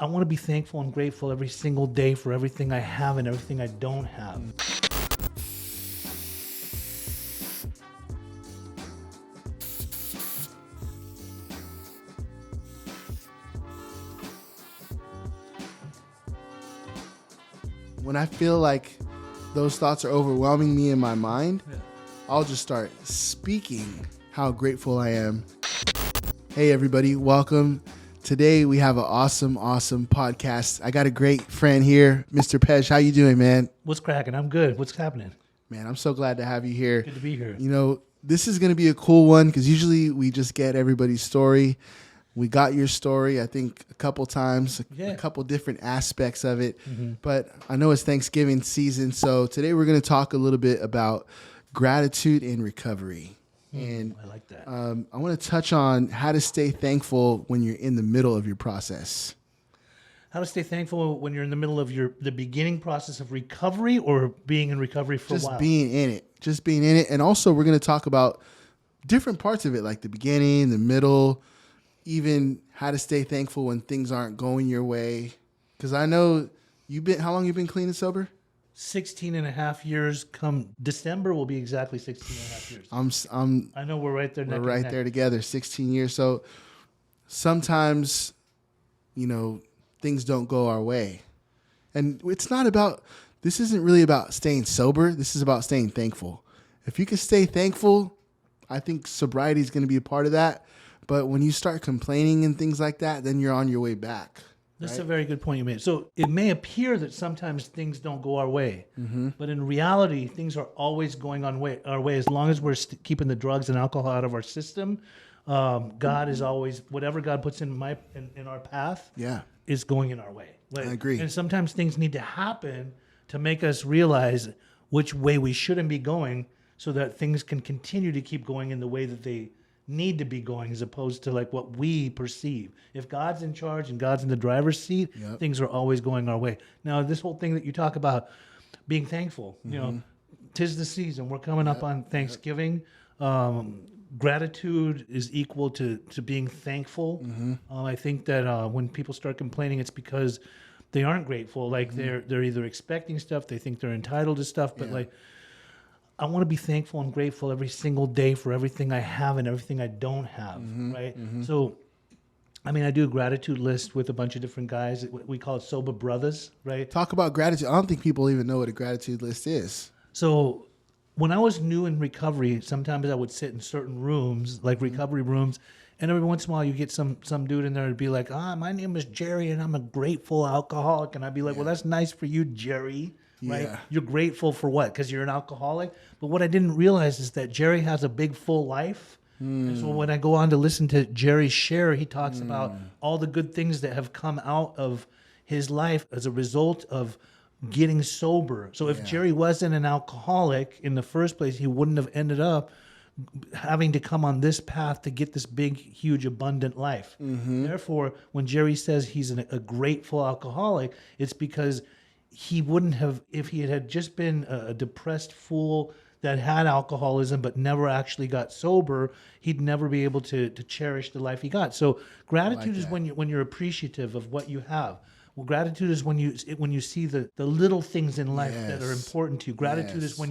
I want to be thankful and grateful every single day for everything I have and everything I don't have. When I feel like those thoughts are overwhelming me in my mind, I'll just start speaking how grateful I am. Hey everybody, welcome. Today we have an awesome podcast. I got a great friend here, Mr. Pej. How you doing, man? What's cracking? I'm good. What's happening? Man, I'm so glad to have you here. Good to be here. You know, this is going to be a cool one because usually we just get everybody's story. We got your story, I think, a couple times, a couple different aspects of it. Mm-hmm. But I know it's Thanksgiving season, so today we're going to talk a little bit about gratitude and recovery. And I like that. I want to touch on how to stay thankful when you're in the middle of your process. How to stay thankful when you're in the middle of the beginning process of recovery or being in recovery for a while? Just being in it. And also we're going to talk about different parts of it, like the beginning, the middle, even how to stay thankful when things aren't going your way. Because I know how long you been clean and sober? 16 and a half years. Come December will be exactly 16 and a half years. I know we're right there. We're right there together, 16 years. So sometimes, things don't go our way. And this isn't really about staying sober. This is about staying thankful. If you can stay thankful, I think sobriety is going to be a part of that. But when you start complaining and things like that, then you're on your way back. That's a very good point you made. So it may appear that sometimes things don't go our way, but in reality, things are always going our way as long as we're keeping the drugs and alcohol out of our system. God is always, whatever God puts in our path is going in our way. I agree. And sometimes things need to happen to make us realize which way we shouldn't be going so that things can continue to keep going in the way that they need to be going, as opposed to like what we perceive. If God's in charge and God's in the driver's seat, things are always going our way. Now, this whole thing that you talk about being thankful, 'tis the season. We're coming up on Thanksgiving. Gratitude is equal to being thankful. I think that when people start complaining, it's because they aren't grateful. Like they're either expecting stuff, they think they're entitled to stuff, but like, I want to be thankful and grateful every single day for everything I have and everything I don't have, right? So, I mean, I do a gratitude list with a bunch of different guys. We call it Sober Brothers, right? Talk about gratitude. I don't think people even know what a gratitude list is. So when I was new in recovery, sometimes I would sit in certain rooms, like recovery rooms, and every once in a while you get some dude in there to be like, my name is Jerry and I'm a grateful alcoholic. And I'd be like, well, that's nice for you, Jerry. Right? Yeah. You're grateful for what? Because you're an alcoholic? But what I didn't realize is that Jerry has a big, full life. And so when I go on to listen to Jerry's share, he talks about all the good things that have come out of his life as a result of getting sober. So if Jerry wasn't an alcoholic in the first place, he wouldn't have ended up having to come on this path to get this big, huge, abundant life. Therefore, when Jerry says he's a grateful alcoholic, it's because he wouldn't have, if he had just been a depressed fool that had alcoholism but never actually got sober, he'd never be able to cherish the life he got. So gratitude is when you're appreciative of what you have. Well, gratitude is when you see the little things in life that are important to you. Gratitude is when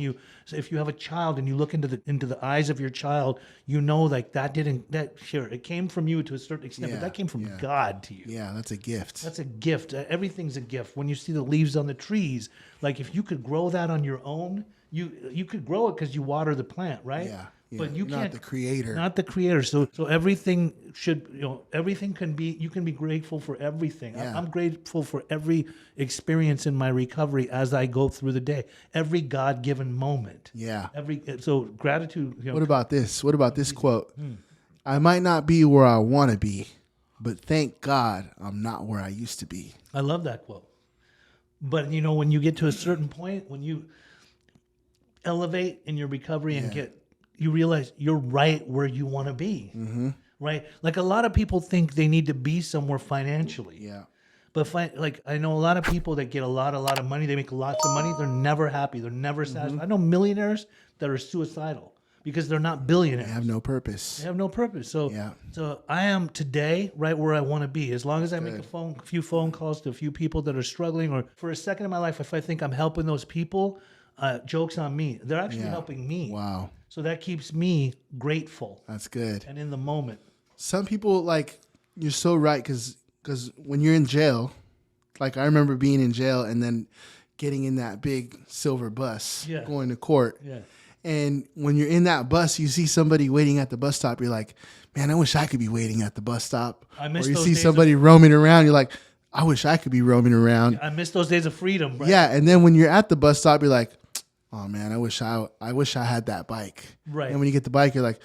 if you have a child and you look into the eyes of your child, like it came from you to a certain extent, but that came from God to you. Yeah, that's a gift. That's a gift. Everything's a gift. When you see the leaves on the trees, like if you could grow that on your own, you could grow it because you water the plant, right? Yeah. But you can't. Not the creator. Not the creator. So everything everything can be. You can be grateful for everything. Yeah. I'm grateful for every experience in my recovery as I go through the day. Every God-given moment. Yeah. So gratitude. What about this? What about this quote? I might not be where I want to be, but thank God I'm not where I used to be. I love that quote. But when you get to a certain point, when you elevate in your recovery and you realize you're right where you want to be, right? Like a lot of people think they need to be somewhere financially. Yeah. But I know a lot of people that get a lot of money. They make lots of money. They're never happy. They're never satisfied. I know millionaires that are suicidal because they're not They billionaires. have no purpose. They have no purpose. So, Yeah. so I am today right where I want to be. As long as I make a few phone calls to a few people that are struggling, or for a second in my life, if I think I'm helping those people, joke's on me. They're actually helping me. Wow. So that keeps me grateful That's good. and in the moment. Some people, like, you're so right, because when you're in jail, like I remember being in jail and then getting in that big silver bus going to court. Yeah. And when you're in that bus, you see somebody waiting at the bus stop. You're like, man, I wish I could be waiting at the bus stop. I miss or you those see days somebody roaming around. You're like, I wish I could be roaming around. I miss those days of freedom. Right? Yeah. And then when you're at the bus stop, you're like, oh man, I wish I had that bike. Right. And when you get the bike, you're like,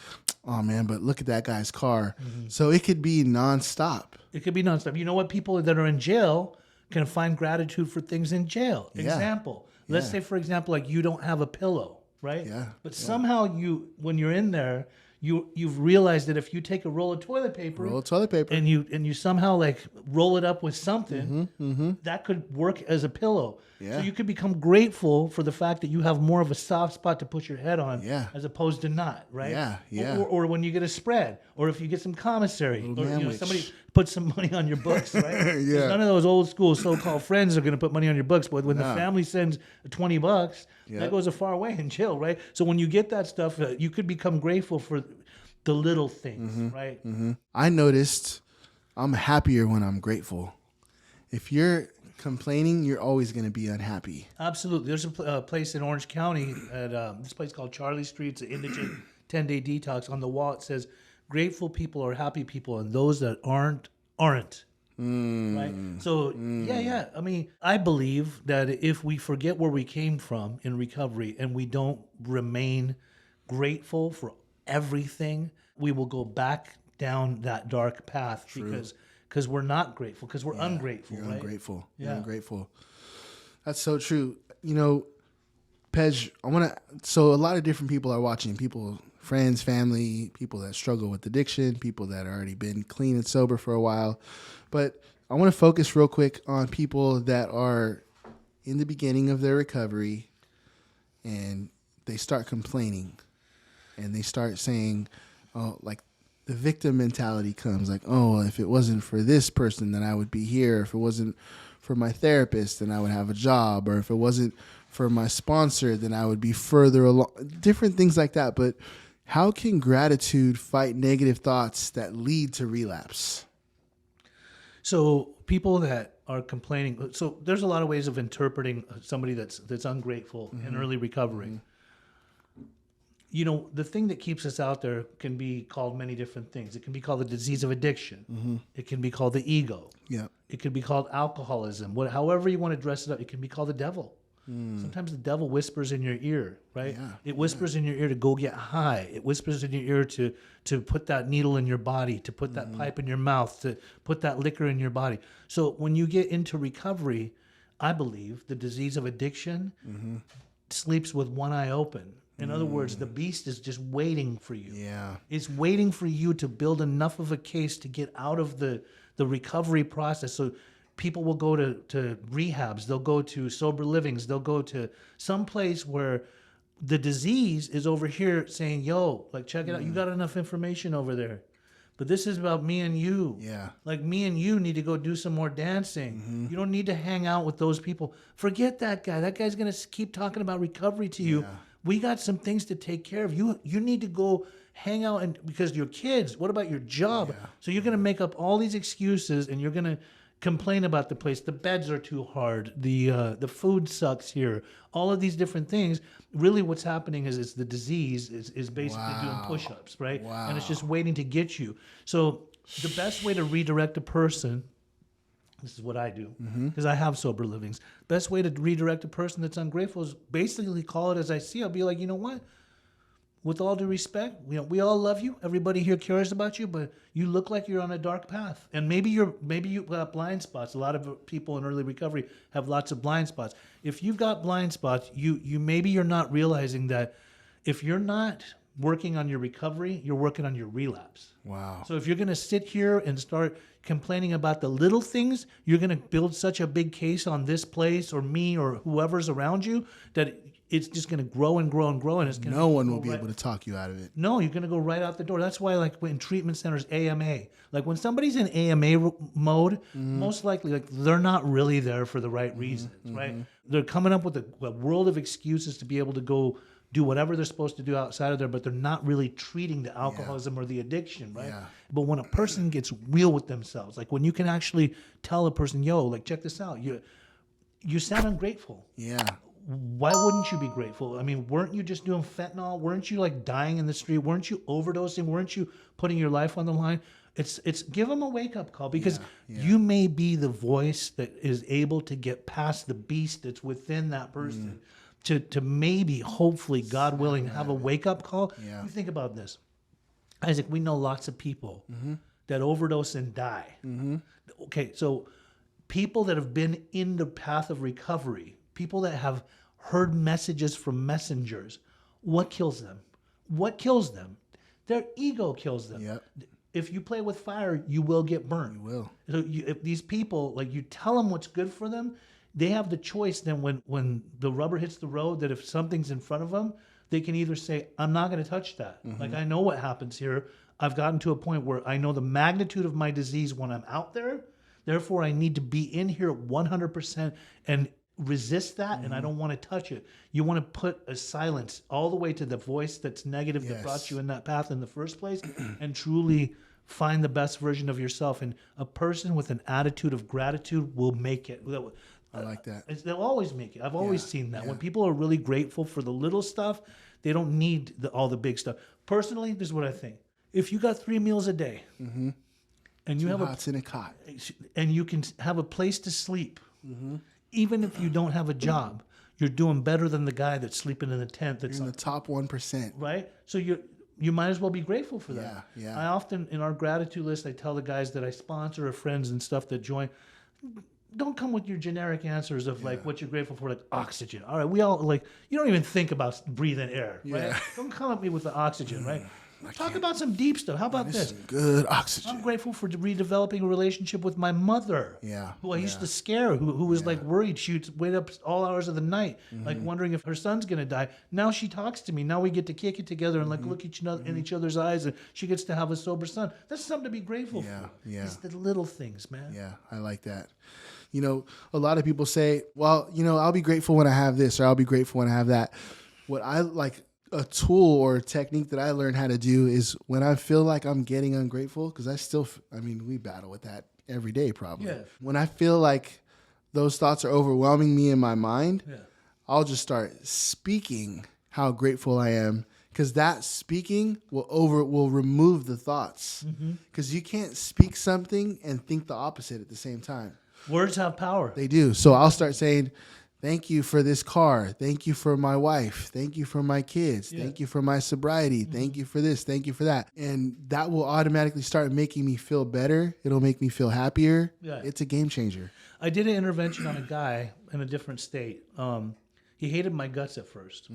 oh man, but look at that guy's car. Mm-hmm. So it could be nonstop. It could be nonstop. You know what? People that are in jail can find gratitude for things in jail. Yeah. Example. Let's say, for example, like you don't have a pillow, right? Yeah. But somehow when you're in there, you've realized that if you take a roll of toilet paper, Roll of toilet paper. and you somehow like roll it up with something, that could work as a pillow. Yeah. So you could become grateful for the fact that you have more of a soft spot to put your head on, Yeah. as opposed to not, right? Yeah, yeah. Or when you get a spread, or if you get some commissary, or sandwich. somebody puts some money on your books, right? 'Cause Yeah. none of those old school so-called friends are going to put money on your books, but when the family sends $20, that goes a far way in jail, right? So when you get that stuff, you could become grateful for the little things, right? I noticed I'm happier when I'm grateful. If you're complaining, you're always going to be unhappy. Absolutely. There's a place in Orange County at this place called Charlie Street. It's an indigent 10-day detox. On the wall it says, "Grateful people are happy people, and those that aren't." Right. So yeah. I mean, I believe that if we forget where we came from in recovery and we don't remain grateful for everything, we will go back down that dark path because we're not grateful, because we're ungrateful. You're right? ungrateful. Yeah. You're ungrateful. That's so true. You know, Pej, so a lot of different people are watching. People, friends, family, people that struggle with addiction, people that already been clean and sober for a while. But I want to focus real quick on people that are in the beginning of their recovery and they start complaining and they start saying, oh, like the victim mentality comes, like, oh, if it wasn't for this person, then I would be here. If it wasn't for my therapist, then I would have a job. Or if it wasn't for my sponsor, then I would be further along. Different things like that. But how can gratitude fight negative thoughts that lead to relapse? So people that are complaining, so there's a lot of ways of interpreting somebody that's ungrateful in early recovery. You know, the thing that keeps us out there can be called many different things. It can be called the disease of addiction. It can be called the ego. Yeah. It could be called alcoholism. However you want to dress it up, it can be called the devil. Sometimes the devil whispers in your ear, right? Yeah, It whispers in your ear to go get high. It whispers in your ear to put that needle in your body, to put that pipe in your mouth, to put that liquor in your body. So when you get into recovery, I believe the disease of addiction sleeps with one eye open. In other words, the beast is just waiting for you. Yeah. It's waiting for you to build enough of a case to get out of the recovery process. So people will go to rehabs, they'll go to sober livings, they'll go to some place where the disease is over here saying, yo, like, check it out. You got enough information over there. But this is about me and you. Yeah. Like, me and you need to go do some more dancing. You don't need to hang out with those people. Forget that guy. That guy's going to keep talking about recovery to you. Yeah. We got some things to take care of. You need to go hang out, and because your kids, what about your job? So you're going to make up all these excuses, and you're going to complain about the place. The beds are too hard. The food sucks here. All of these different things. Really what's happening is the disease is basically doing push-ups, right? Wow. And it's just waiting to get you. So the best way to redirect a person, this is what I do, because I have sober livings. Best way to redirect a person that's ungrateful is basically call it as I see. I'll be like, you know what? With all due respect, we all love you. Everybody here cares about you, but you look like you're on a dark path. And maybe you've got blind spots. A lot of people in early recovery have lots of blind spots. If you've got blind spots, you maybe you're not realizing that if you're not working on your recovery, you're working on your relapse. Wow. So if you're going to sit here and start complaining about the little things, you're going to build such a big case on this place or me or whoever's around you that it's just going to grow and grow and grow, and it's going No one will be able to talk you out of it. No, you're going to go right out the door. That's why, like, in treatment centers, AMA, like when somebody's in AMA mode, most likely, like, they're not really there for the right reasons, right? They're coming up with a world of excuses to be able to go do whatever they're supposed to do outside of there, but they're not really treating the alcoholism or the addiction, right? Yeah. But when a person gets real with themselves, like when you can actually tell a person, yo, like, check this out, you sound ungrateful. Yeah. Why wouldn't you be grateful? I mean, weren't you just doing fentanyl? Weren't you like dying in the street? Weren't you overdosing? Weren't you putting your life on the line? It's give them a wake up call, because you may be the voice that is able to get past the beast that's within that person to maybe, hopefully, God willing, have a wake up call. Yeah. You think about this, Isaac. We know lots of people that overdose and die. Okay, so people that have been in the path of recovery, people that have heard messages from messengers, what kills them? What kills them? Their ego kills them. Yep. If you play with fire, you will get burned. You will. So if these people, like, you tell them what's good for them, they have the choice then when the rubber hits the road, that if something's in front of them, they can either say, I'm not going to touch that. Like, I know what happens here. I've gotten to a point where I know the magnitude of my disease when I'm out there. Therefore, I need to be in here 100% and resist that, and I don't want to touch it. You want to put a silence all the way to the voice that's negative that brought you in that path in the first place, and truly find the best version of yourself. And a person with an attitude of gratitude will make it. I like that. They'll always make it. I've always seen that. When people are really grateful for the little stuff, they don't need all the big stuff. Personally, this is what I think. If you got 3 meals a day, and you have Hots in a cot. and you can have a place to sleep, even if you don't have a job, you're doing better than the guy that's sleeping in the tent. That's You're in the top 1%. right. So you might as well be grateful for that. Yeah. I often, in our gratitude list, I tell the guys that I sponsor or friends and stuff that join, don't come with your generic answers of like what you're grateful for, like oxygen. All right, we all like, you don't even think about breathing air, right? Yeah. Don't come at me with the oxygen, right? Talk about some deep stuff. How about this? Some good oxygen. I'm grateful for redeveloping a relationship with my mother. Yeah. Who I used to scare, who was like worried. She'd wait up all hours of the night, like wondering if her son's gonna die. Now she talks to me. Now we get to kick it together and like look in each other's eyes, and she gets to have a sober son. That's something to be grateful for. Yeah. It's the little things, man. Yeah, I like that. You know, a lot of people say, well, you know, I'll be grateful when I have this, or I'll be grateful when I have that. What I like, a tool or a technique that I learned how to do is when I feel like I'm getting ungrateful, because we battle with that every day probably. Yeah. When I feel like those thoughts are overwhelming me in my mind, Yeah. I'll just start speaking how grateful I am, because that speaking will remove the thoughts. Because you can't speak something and think the opposite at the same time. Words have power. They do. So I'll start saying, thank you for this car. Thank you for my wife. Thank you for my kids. Yeah. Thank you for my sobriety. Thank you for this. Thank you for that. And that will automatically start making me feel better. It'll make me feel happier. Yeah. It's a game changer. I did an intervention on a guy in a different state. He hated my guts at first.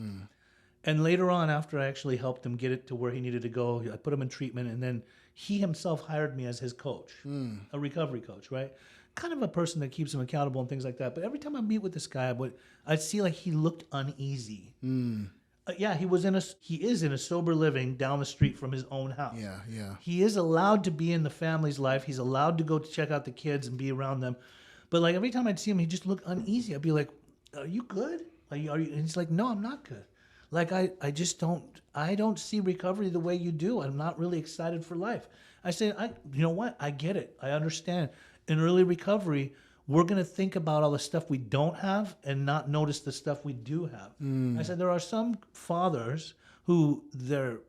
And later on, after I actually helped him get it to where he needed to go, I put him in treatment, and then he himself hired me as his coach, a recovery coach, right? Kind of a person that keeps him accountable and things like that. But every time I meet with this guy, I'd see like he looked uneasy. He is in a sober living down the street from his own house. Yeah. He is allowed to be in the family's life. He's allowed to go to check out the kids and be around them. But like every time I'd see him, he just looked uneasy. I'd be like, "Are you good? Are you?" And he's like, "No, I'm not good. Like I just don't see recovery the way you do. I'm not really excited for life." I said, you know what? I get it. I understand. In early recovery, we're going to think about all the stuff we don't have and not notice the stuff we do have. I said, there are some fathers who the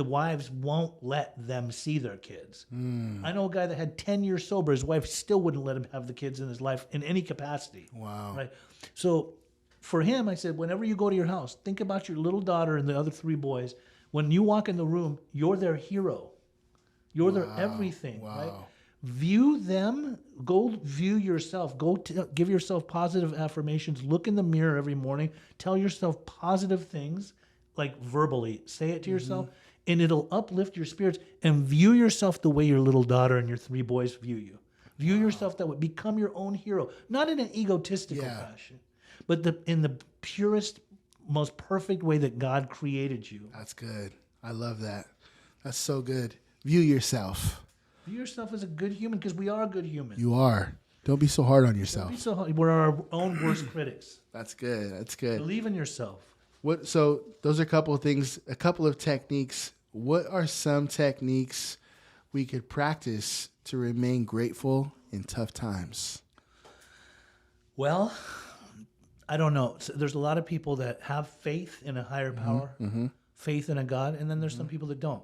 wives won't let them see their kids. I know a guy that had 10 years sober. His wife still wouldn't let him have the kids in his life in any capacity. Wow. Right. So for him, I said, whenever you go to your house, think about your little daughter and the other 3 boys. When you walk in the room, you're their hero. You're their everything, right? View them, go view yourself, give yourself positive affirmations, look in the mirror every morning, tell yourself positive things, like verbally, say it to yourself, and it'll uplift your spirits, and view yourself the way your little daughter and your 3 boys view you. View yourself that way, become your own hero, not in an egotistical fashion, but in the purest, most perfect way that God created you. That's good. I love that. That's so good. View yourself. View yourself as a good human, because we are good humans. You are. Don't be so hard on Don't yourself. be so hard. We're our own worst critics. That's good. That's good. Believe in yourself. So those are a couple of things, a couple of techniques. What are some techniques we could practice to remain grateful in tough times? Well, I don't know. So there's a lot of people that have faith in a higher power, faith in a God, and then there's some people that don't.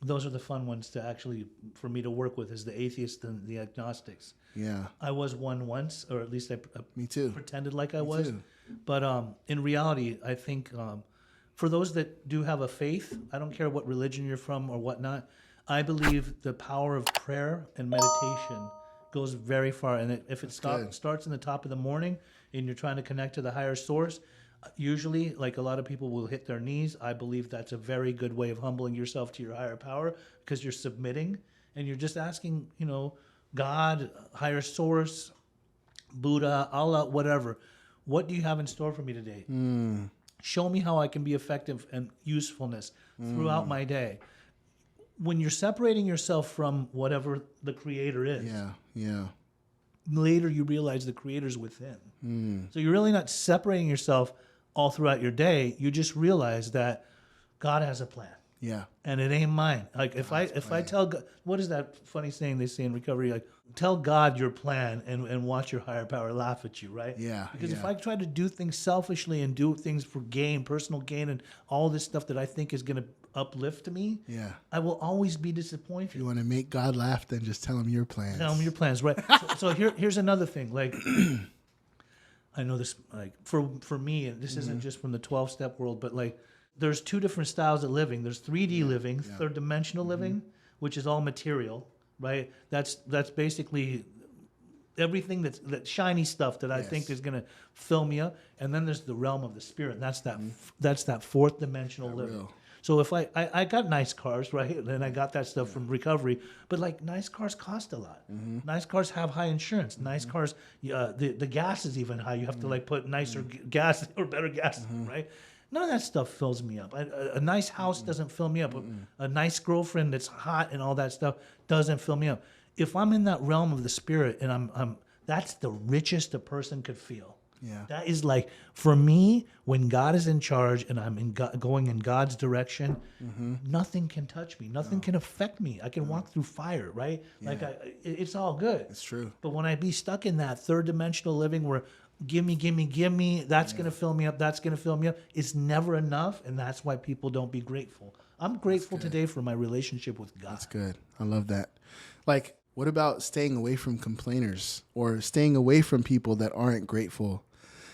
Those are the fun ones to actually, for me to work with, is the atheists and the agnostics. Yeah. I was one once, or at least I Me too. pretended like I was. too. But in reality, I think for those that do have a faith, I don't care what religion you're from or whatnot, I believe the power of prayer and meditation goes very far. And if it starts in the top of the morning and you're trying to connect to the higher source, usually, like a lot of people will hit their knees. I believe that's a very good way of humbling yourself to your higher power, because you're submitting and you're just asking, God, higher source, Buddha, Allah, whatever. What do you have in store for me today? Show me how I can be effective and usefulness throughout my day. When you're separating yourself from whatever the creator is, later you realize the creator's within. So you're really not separating yourself all throughout your day. You just realize that God has a plan. Yeah. And it ain't mine. Like if I tell God, what is that funny saying they say in recovery? Like, tell God your plan and watch your higher power laugh at you, right? Yeah. Because if I try to do things selfishly and do things for gain, personal gain, and all this stuff that I think is going to uplift me, I will always be disappointed. If you want to make God laugh, then just tell him your plans. Tell him your plans, right? So here's another thing. Like, I know this, like for me, and this isn't just from the 12-step world, but like, there's two different styles of living. There's 3D living, third dimensional living, which is all material, right? That's basically everything that shiny stuff that I think is going to fill me up. And then there's the realm of the spirit. And that's that fourth dimensional living. Real. So if I got nice cars, right? And I got that stuff from recovery, but like nice cars cost a lot. Nice cars have high insurance. Nice cars, the gas is even high. You have to like put nicer gas or better gas, right? None of that stuff fills me up. A nice house doesn't fill me up. A nice girlfriend that's hot and all that stuff doesn't fill me up. If I'm in that realm of the spirit and that's the richest a person could feel. Yeah. That is like, for me, when God is in charge and I'm going in God's direction, nothing can touch me. Nothing can affect me. I can walk through fire, right? Yeah. Like it's all good. It's true. But when I be stuck in that third dimensional living where give me, that's going to fill me up, that's going to fill me up, it's never enough. And that's why people don't be grateful. I'm grateful today for my relationship with God. That's good. I love that. Like, what about staying away from complainers or staying away from people that aren't grateful?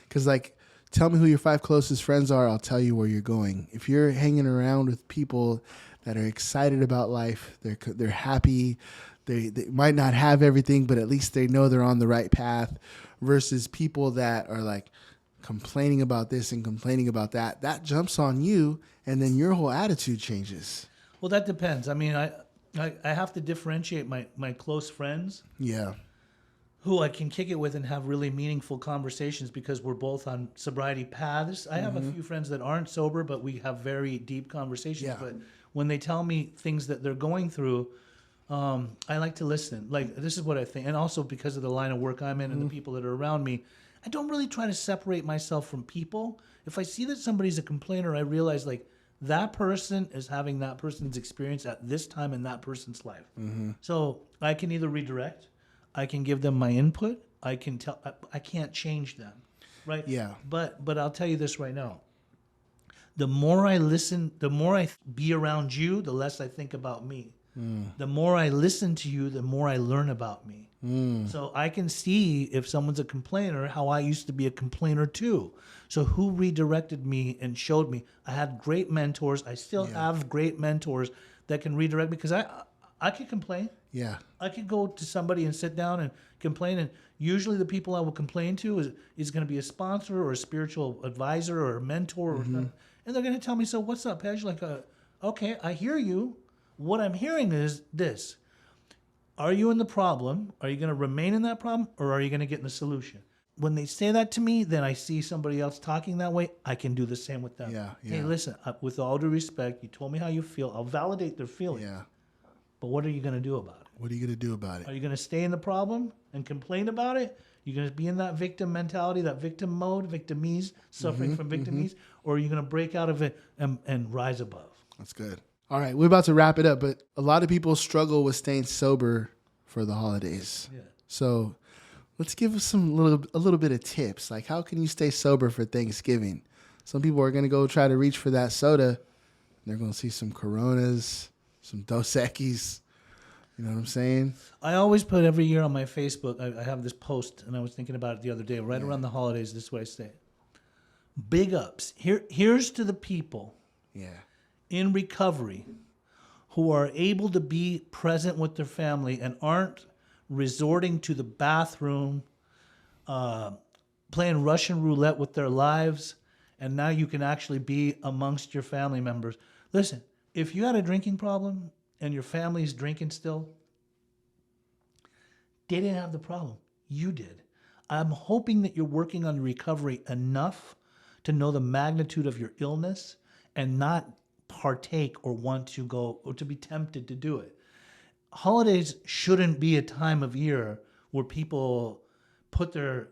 Because, like, tell me who your 5 closest friends are. I'll tell you where you're going. If you're hanging around with people that are excited about life, they're happy, they might not have everything, but at least they know they're on the right path, versus people that are like complaining about this and complaining about that, that jumps on you, and then your whole attitude changes. Well, that depends. I mean, I have to differentiate my close friends. Yeah. Who I can kick it with and have really meaningful conversations because we're both on sobriety paths. I have a few friends that aren't sober, but we have very deep conversations. Yeah. But when they tell me things that they're going through, I like to listen. Like, this is what I think. And also because of the line of work I'm in and the people that are around me, I don't really try to separate myself from people. If I see that somebody's a complainer, I realize like that person is having that person's experience at this time in that person's life. So I can either redirect, I can give them my input. I can't change them, right? Yeah. But I'll tell you this right now. The more I listen, the more I be around you, the less I think about me. The more I listen to you, the more I learn about me. So I can see if someone's a complainer, how I used to be a complainer too. So who redirected me and showed me? I had great mentors. I still have great mentors that can redirect me, because I could complain. Yeah. I could go to somebody and sit down and complain, and usually the people I will complain to is going to be a sponsor or a spiritual advisor or a mentor or something. And they're going to tell me, so what's up, Pej? Like, okay, I hear you. What I'm hearing is this. Are you in the problem? Are you going to remain in that problem, or are you going to get in the solution? when they say that to me, then I see somebody else talking that way. I can do the same with them. Yeah, Hey, yeah. listen, with all due respect, you told me how you feel. I'll validate their feelings. Yeah. But what are you going to do about it? What are you going to do about it? Are you going to stay in the problem and complain about it? You're going to be in that victim mentality, that victim mode, victimese, suffering from victimese, or are you going to break out of it and rise above? That's good. All right, we're about to wrap it up, but a lot of people struggle with staying sober for the holidays. Yeah. So let's give us a little bit of tips. Like, how can you stay sober for Thanksgiving? Some people are going to go try to reach for that soda. They're going to see some Coronas, some Dos Equis. You know what I'm saying? I always put every year on my Facebook, I have this post, and I was thinking about it the other day, right around the holidays, this is what I say. Big ups. Here's to the people in recovery who are able to be present with their family and aren't resorting to the bathroom, playing Russian roulette with their lives, and now you can actually be amongst your family members. Listen, if you had a drinking problem and your family's drinking still, they didn't have the problem. You did. I'm hoping that you're working on recovery enough to know the magnitude of your illness and not partake or want to go or to be tempted to do it. Holidays shouldn't be a time of year where people put their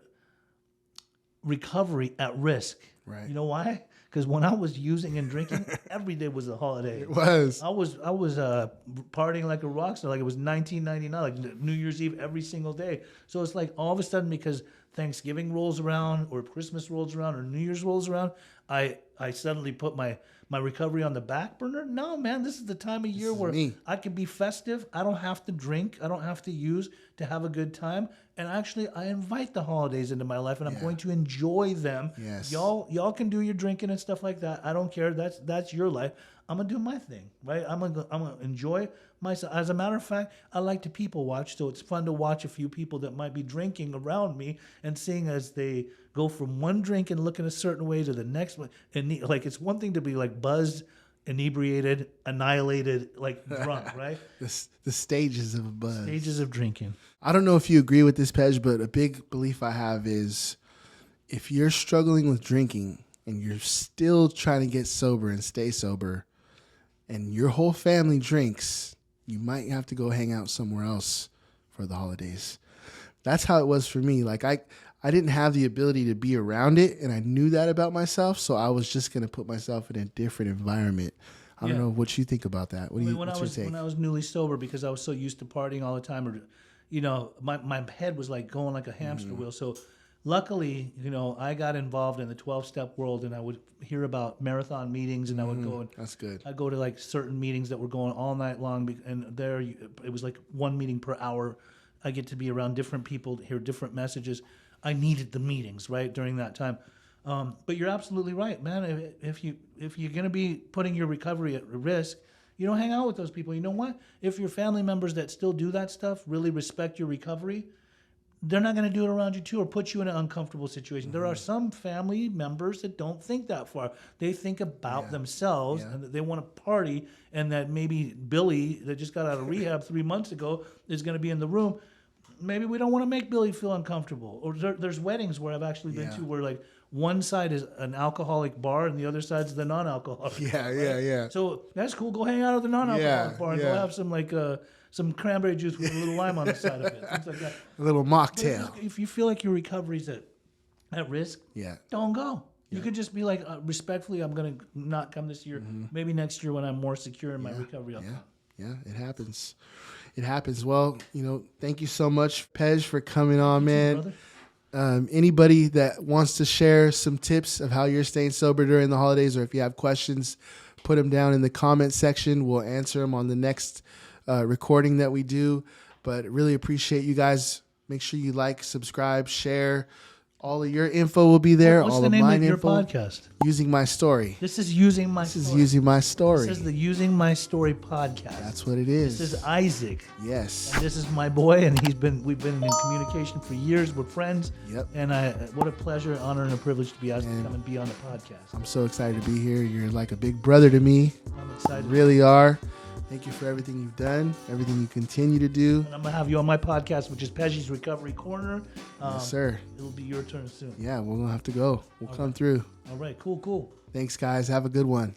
recovery at risk. Right. You know why? Because when I was using and drinking, every day was a holiday. It was. I was partying like a rock star, like it was 1999, like New Year's Eve every single day. So it's like all of a sudden, because Thanksgiving rolls around or Christmas rolls around or New Year's rolls around, I suddenly put my recovery on the back burner. No, man, this is the time of year where I can be festive. I don't have to drink. I don't have to use to have a good time. And actually, I invite the holidays into my life, and I'm going to enjoy them. Yes. Y'all can do your drinking and stuff like that. I don't care. That's your life. I'm gonna do my thing, right? I'm gonna enjoy myself. As a matter of fact, I like to people watch, so it's fun to watch a few people that might be drinking around me and seeing as they go from one drink and looking a certain way to the next one. And like, it's one thing to be like buzzed, inebriated, annihilated, like drunk, right? The stages of a buzz. Stages of drinking. I don't know if you agree with this, Pej, but a big belief I have is if you're struggling with drinking and you're still trying to get sober and stay sober, and your whole family drinks, you might have to go hang out somewhere else for the holidays. That's how it was for me. Like I didn't have the ability to be around it, and I knew that about myself, so I was just going to put myself in a different environment. I don't know what you think about that. What's your take? When I was newly sober, because I was so used to partying all the time, or, you know, my head was like going like a hamster wheel. So luckily, you know, I got involved in the 12-step world, and I would hear about marathon meetings, and I would go and That's good. I'd go to like certain meetings that were going all night long, and there it was like one meeting per hour. I get to be around different people, hear different messages. I needed the meetings, right, during that time. But you're absolutely right, man. If you're going to be putting your recovery at risk, you don't hang out with those people. You know what? If your family members that still do that stuff really respect your recovery, they're not going to do it around you too, or put you in an uncomfortable situation. There are some family members that don't think that far. They think about themselves and that they want to party, and that maybe Billy that just got out of rehab 3 months ago is going to be in the room. Maybe we don't want to make Billy feel uncomfortable. Or there's weddings where I've actually been to where like one side is an alcoholic bar and the other side's the non-alcoholic. Yeah. So that's cool. Go hang out at the non-alcoholic bar and go have some like some cranberry juice with a little lime on the side of it. Things like that. A little mocktail. If you feel like your recovery's at risk, don't go. You could just be like, respectfully, I'm going to not come this year. Maybe next year when I'm more secure in my recovery. Yeah, it happens. It happens. Well, you know, thank you so much, Pej, for coming on, man. Anybody that wants to share some tips of how you're staying sober during the holidays, or if you have questions, put them down in the comment section. We'll answer them on the next recording that we do. But really appreciate you guys. Make sure you like, subscribe, share. All of your info will be there. What's all the of name my of your info. podcast? Using My Story. This is Using My Story. This is Using My Story. This is the Using My Story podcast. That's what it is. This is Isaac. Yes. And this is my boy, and we've been in communication for years. We're friends. Yep. And what a pleasure, honor, and a privilege to be asked to come and be on the podcast. I'm so excited to be here. You're like a big brother to me. I'm excited. You really are. Thank you for everything you've done, everything you continue to do. And I'm going to have you on my podcast, which is Pej's Recovery Corner. Yes, sir. It'll be your turn soon. Yeah, we're going to have to go. We'll come through. All right, cool. Thanks, guys. Have a good one.